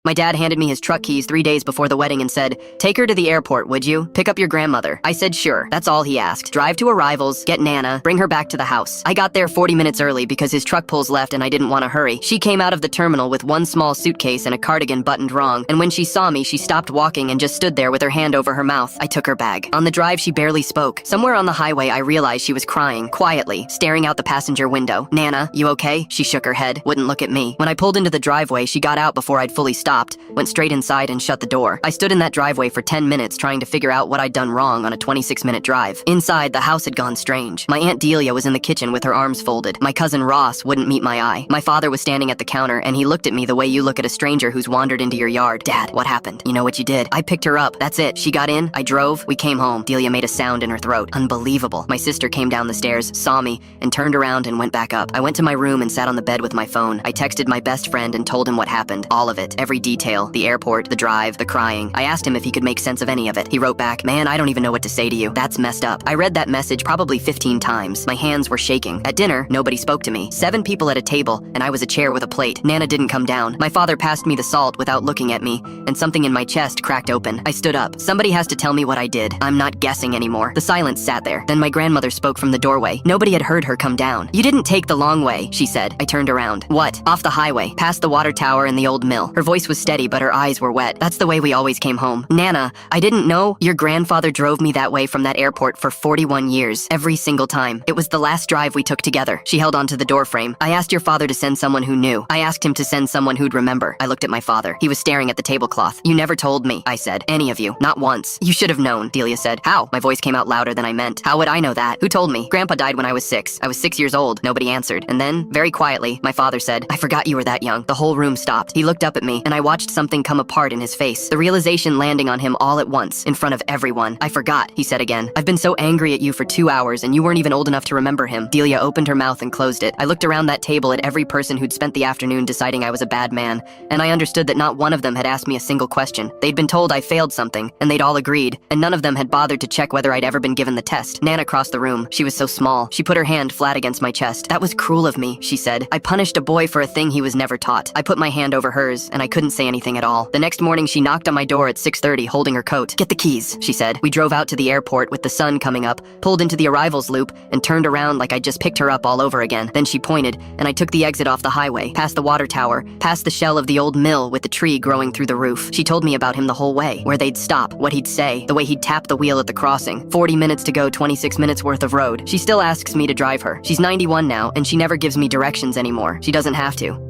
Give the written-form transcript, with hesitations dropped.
My dad handed me his truck keys 3 days before the wedding and said, "Take her to the airport, would you? Pick up your grandmother." I said sure. That's all he asked. Drive to Arrivals, get Nana, bring her back to the house. I got there 40 minutes early because his truck pulls left and I didn't want to hurry. She came out of the terminal with one small suitcase and a cardigan buttoned wrong, and when she saw me, she stopped walking and just stood there with her hand over her mouth. I took her bag. On the drive, she barely spoke. Somewhere on the highway, I realized she was crying, quietly, staring out the passenger window. "Nana, you okay?" She shook her head, wouldn't look at me. When I pulled into the driveway, she got out before I'd fully stopped, went straight inside and shut the door. I stood in that driveway for 10 minutes trying to figure out what I'd done wrong on a 26-minute drive. Inside, the house had gone strange. My Aunt Delia was in the kitchen with her arms folded. My cousin Ross wouldn't meet my eye. My father was standing at the counter and he looked at me the way you look at a stranger who's wandered into your yard. "Dad, what happened?" "You know what you did. I picked her up. That's it. She got in, I drove, we came home." Delia made a sound in her throat. Unbelievable. My sister came down the stairs, saw me, and turned around and went back up. I went to my room and sat on the bed with my phone. I texted my best friend and told him what happened. All of it. Every detail. The airport, the drive, the crying. I asked him if he could make sense of any of it. He wrote back, "Man, I don't even know what to say to you. That's messed up." I read that message probably 15 times. My hands were shaking. At dinner, nobody spoke to me. 7 people at a table, and I was a chair with a plate. Nana didn't come down. My father passed me the salt without looking at me, and something in my chest cracked open. I stood up. Somebody has to tell me what I did. I'm not guessing anymore. The silence sat there. Then my grandmother spoke from the doorway. Nobody had heard her come down. "You didn't take the long way," she said. I turned around. "What?" "Off the highway, past the water tower and the old mill." Her voice was steady, but her eyes were wet. "That's the way we always came home." "Nana, I didn't know. Your grandfather drove me that way from that airport for 41 years, every single time. It was the last drive we took together." She held onto the door frame. "I asked your father to send someone who knew. I asked him to send someone who'd remember." I looked at my father. He was staring at the tablecloth. "You never told me," I said. "Any of you. Not once." "You should have known," Delia said. "How?" My voice came out louder than I meant. "How would I know that? Who told me?" "Grandpa died when I was 6. I was 6 years old." Nobody answered. And then, very quietly, my father said, "I forgot you were that young." The whole room stopped. He looked up at me, and I watched something come apart in his face. The realization landing on him all at once, in front of everyone. "I forgot," he said again. "I've been so angry at you for 2 hours, and you weren't even old enough to remember him." Delia opened her mouth and closed it. I looked around that table at every person who'd spent the afternoon deciding I was a bad man, and I understood that not one of them had asked me a single question. They'd been told I failed something, and they'd all agreed, and none of them had bothered to check whether I'd ever been given the test. Nana crossed the room. She was so small. She put her hand flat against my chest. "That was cruel of me," she said. "I punished a boy for a thing he was never taught." I put my hand over hers, and I couldn't say anything at all. The next morning, she knocked on my door at 6:30, holding her coat. "Get the keys," she said. We drove out to the airport with the sun coming up, pulled into the arrivals loop, and turned around like I'd just picked her up all over again. Then she pointed, and I took the exit off the highway, past the water tower, past the shell of the old mill with the tree growing through the roof. She told me about him the whole way, where they'd stop, what he'd say, the way he'd tap the wheel at the crossing. 40 minutes to go, 26 minutes worth of road. She still asks me to drive her. She's 91 now, and she never gives me directions anymore. She doesn't have to.